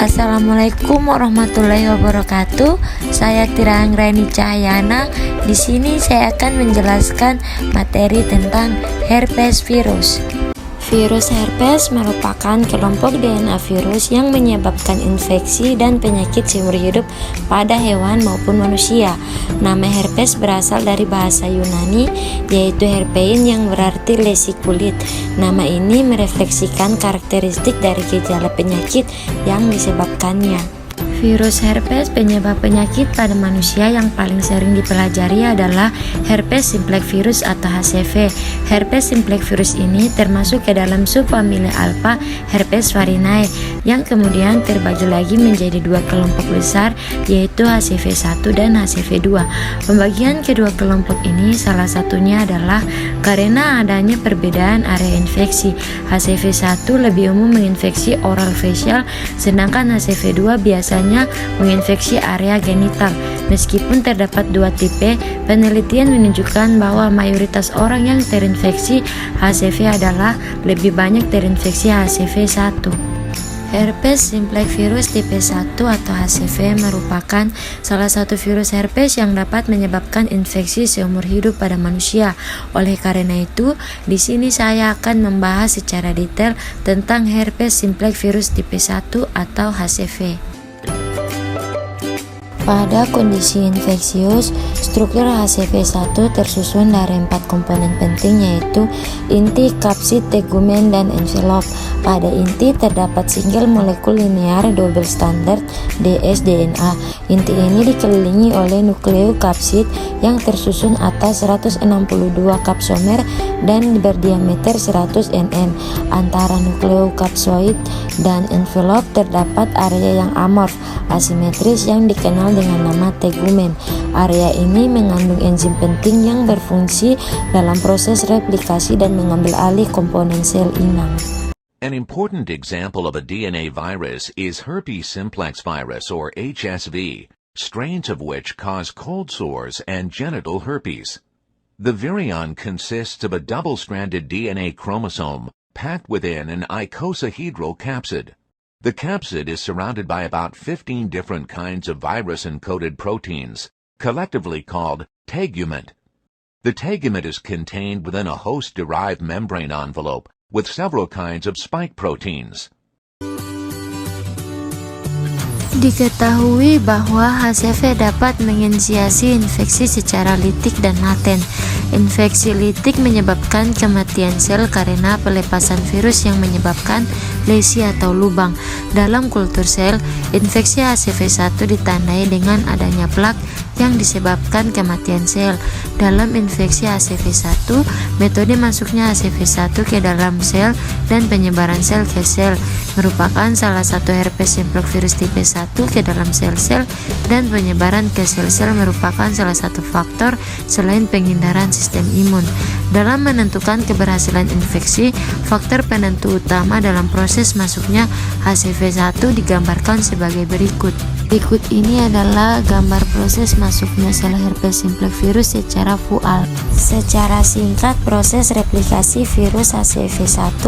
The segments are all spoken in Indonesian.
Assalamualaikum warahmatullahi wabarakatuh. Saya Tira Anggraini Cahyana. Di sini saya akan menjelaskan materi tentang herpes virus. Virus herpes merupakan kelompok DNA virus yang menyebabkan infeksi dan penyakit seumur hidup pada hewan maupun manusia. Nama herpes berasal dari bahasa Yunani, yaitu herpein yang berarti lesi kulit. Nama ini merefleksikan karakteristik dari gejala penyakit yang disebabkannya. Virus herpes penyebab penyakit pada manusia yang paling sering dipelajari adalah herpes simplex virus atau HCV. Herpes simplex virus ini termasuk ke dalam subfamilia alpha herpes varinae yang kemudian terbagi lagi menjadi dua kelompok besar, yaitu HCV1 dan HCV2. Pembagian kedua kelompok ini salah satunya adalah karena adanya perbedaan area infeksi. HCV1 lebih umum menginfeksi oral facial, sedangkan HCV2 biasanya menginfeksi area genital. Meskipun terdapat dua tipe, penelitian menunjukkan bahwa mayoritas orang yang terinfeksi HCV adalah lebih banyak terinfeksi HCV1. Herpes simplex virus tipe 1 atau HCV merupakan salah satu virus herpes yang dapat menyebabkan infeksi seumur hidup pada manusia. Oleh karena itu, di sini saya akan membahas secara detail tentang herpes simplex virus tipe 1 atau HCV. Pada kondisi infeksius, struktur HCV1 tersusun dari 4 komponen penting, yaitu inti, kapsid, tegumen, dan envelop. Pada inti terdapat single molekul linear double standard dsDNA. Inti ini dikelilingi oleh nukleokapsid yang tersusun atas 162 kapsomer dan berdiameter 100 nm. Antara nukleokapsoid dan envelop terdapat area yang amorf, asimetris yang dikenal dengan nama tegumen. Area ini mengandung enzim penting yang berfungsi dalam proses replikasi dan mengambil alih komponen sel inang. An important example of a DNA virus is herpes simplex virus or HSV, strains of which cause cold sores and genital herpes. The virion consists of a double-stranded DNA chromosome packed within an icosahedral capsid. The capsid is surrounded by about 15 different kinds of virus-encoded proteins, collectively called tegument. The tegument is contained within a host-derived membrane envelope with several kinds of spike proteins. Diketahui bahwa HCV dapat menginisiasi infeksi secara litik dan laten. Infeksi litik menyebabkan kematian sel karena pelepasan virus yang menyebabkan lesi atau lubang. Dalam kultur sel, infeksi HCV1 ditandai dengan adanya plak yang disebabkan kematian sel. Dalam infeksi HCV1, metode masuknya HCV1 ke dalam sel dan penyebaran sel ke sel merupakan salah satu herpes simplex virus tipe 1 ke dalam sel-sel, dan penyebaran ke sel-sel merupakan salah satu faktor selain penghindaran sistem imun. Dalam menentukan keberhasilan infeksi, faktor penentu utama dalam proses masuknya HCV1 digambarkan sebagai berikut. Berikut ini adalah gambar proses masuknya sel herpes simplex virus secara fual. Secara singkat, proses replikasi virus HCV1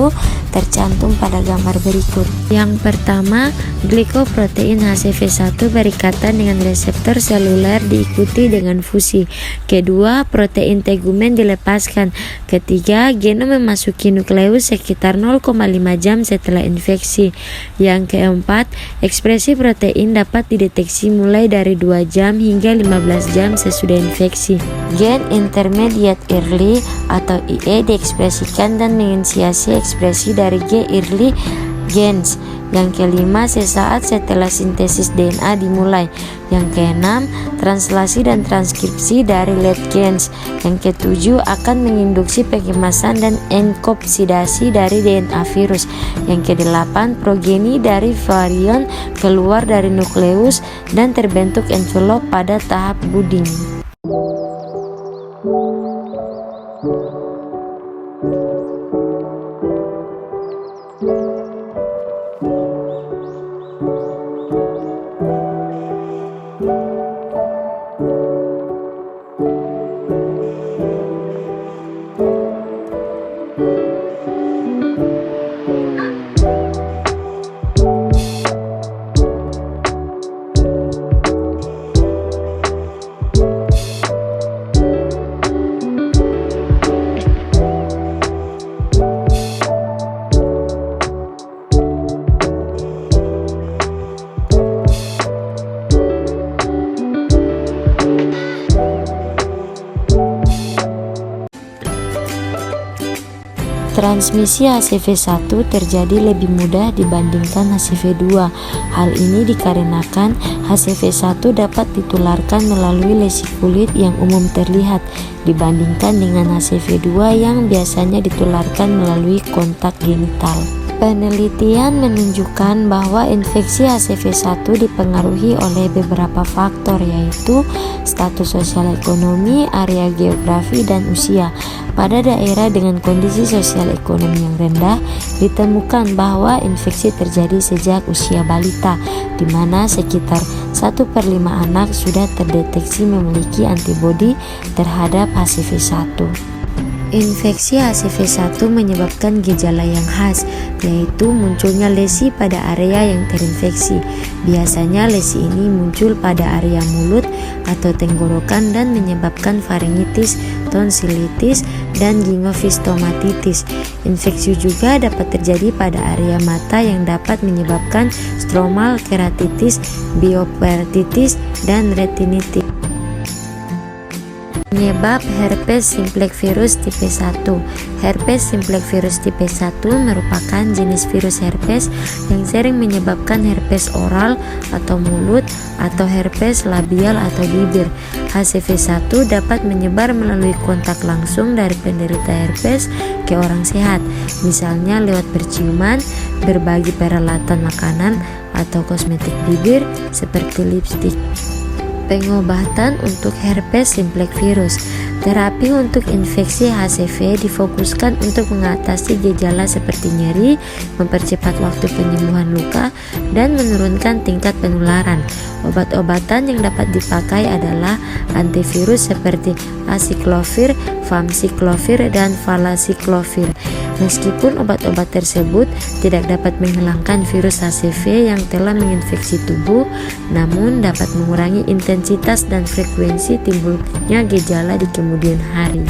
tercantum pada gambar berikut. Yang pertama, glikoprotein HCV1 berikatan dengan reseptor seluler diikuti dengan fusi. Kedua, protein tegumen dilepaskan. Ketiga, genom memasuki nukleus sekitar 0,5 jam setelah infeksi. Yang keempat, ekspresi protein dapat dideteksi mulai dari 2 jam hingga 15 jam sesudah infeksi. Gen intermediate early atau IE diekspresikan dan menginisiasi ekspresi dari G early gens. Yang kelima, sesaat setelah sintesis DNA dimulai. Yang keenam, translasi dan transkripsi dari late gens. Yang ketujuh, akan menginduksi pengemasan dan enkapsidasi dari DNA virus. Yang kedelapan, progeni dari virion keluar dari nukleus dan terbentuk envelop pada tahap budding. Transmisi HCV1 terjadi lebih mudah dibandingkan HCV2. Hal ini dikarenakan HCV1 dapat ditularkan melalui lesi kulit yang umum terlihat dibandingkan dengan HCV2 yang biasanya ditularkan melalui kontak genital. Penelitian menunjukkan bahwa infeksi HCV1 dipengaruhi oleh beberapa faktor, yaitu status sosial ekonomi, area geografi, dan usia. Pada daerah dengan kondisi sosial ekonomi yang rendah, ditemukan bahwa infeksi terjadi sejak usia balita, di mana sekitar 1/5 anak sudah terdeteksi memiliki antibodi terhadap HCV1. Infeksi HCV1 menyebabkan gejala yang khas, yaitu munculnya lesi pada area yang terinfeksi. Biasanya lesi ini muncul pada area mulut atau tenggorokan dan menyebabkan faringitis, tonsilitis, dan gingofistomatitis. Infeksi juga dapat terjadi pada area mata yang dapat menyebabkan stromal keratitis, biopertitis, dan retinitis. Penyebab herpes simplex virus tipe 1. Herpes simplex virus tipe 1 merupakan jenis virus herpes yang sering menyebabkan herpes oral atau mulut atau herpes labial atau bibir. HCV1 dapat menyebar melalui kontak langsung dari penderita herpes ke orang sehat, misalnya lewat perciuman, berbagi peralatan makanan, atau kosmetik bibir seperti lipstik. Pengobatan untuk herpes simplex virus. Terapi untuk infeksi HCV difokuskan untuk mengatasi gejala seperti nyeri, mempercepat waktu penyembuhan luka, dan menurunkan tingkat penularan. Obat-obatan yang dapat dipakai adalah antivirus seperti acyclovir, famciclovir, dan valacyclovir. Meskipun obat-obat tersebut tidak dapat menghilangkan virus HCV yang telah menginfeksi tubuh, namun dapat mengurangi intensitas dan frekuensi timbulnya gejala di kemudian hari.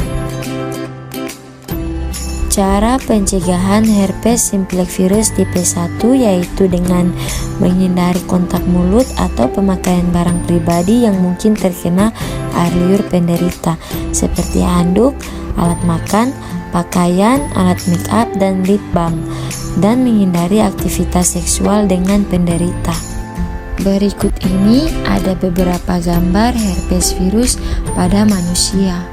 Cara pencegahan herpes simplex virus tipe 1 yaitu dengan menghindari kontak mulut atau pemakaian barang pribadi yang mungkin terkena air liur penderita seperti handuk, alat makan, pakaian, alat make up, dan lip balm, dan menghindari aktivitas seksual dengan penderita. Berikut ini ada beberapa gambar herpes virus pada manusia.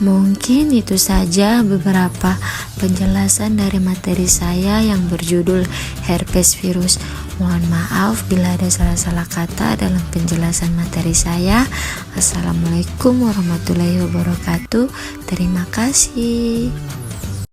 Mungkin itu saja beberapa penjelasan dari materi saya yang berjudul herpes virus. Mohon maaf bila ada salah-salah kata dalam penjelasan materi saya. Assalamualaikum warahmatullahi wabarakatuh. Terima kasih.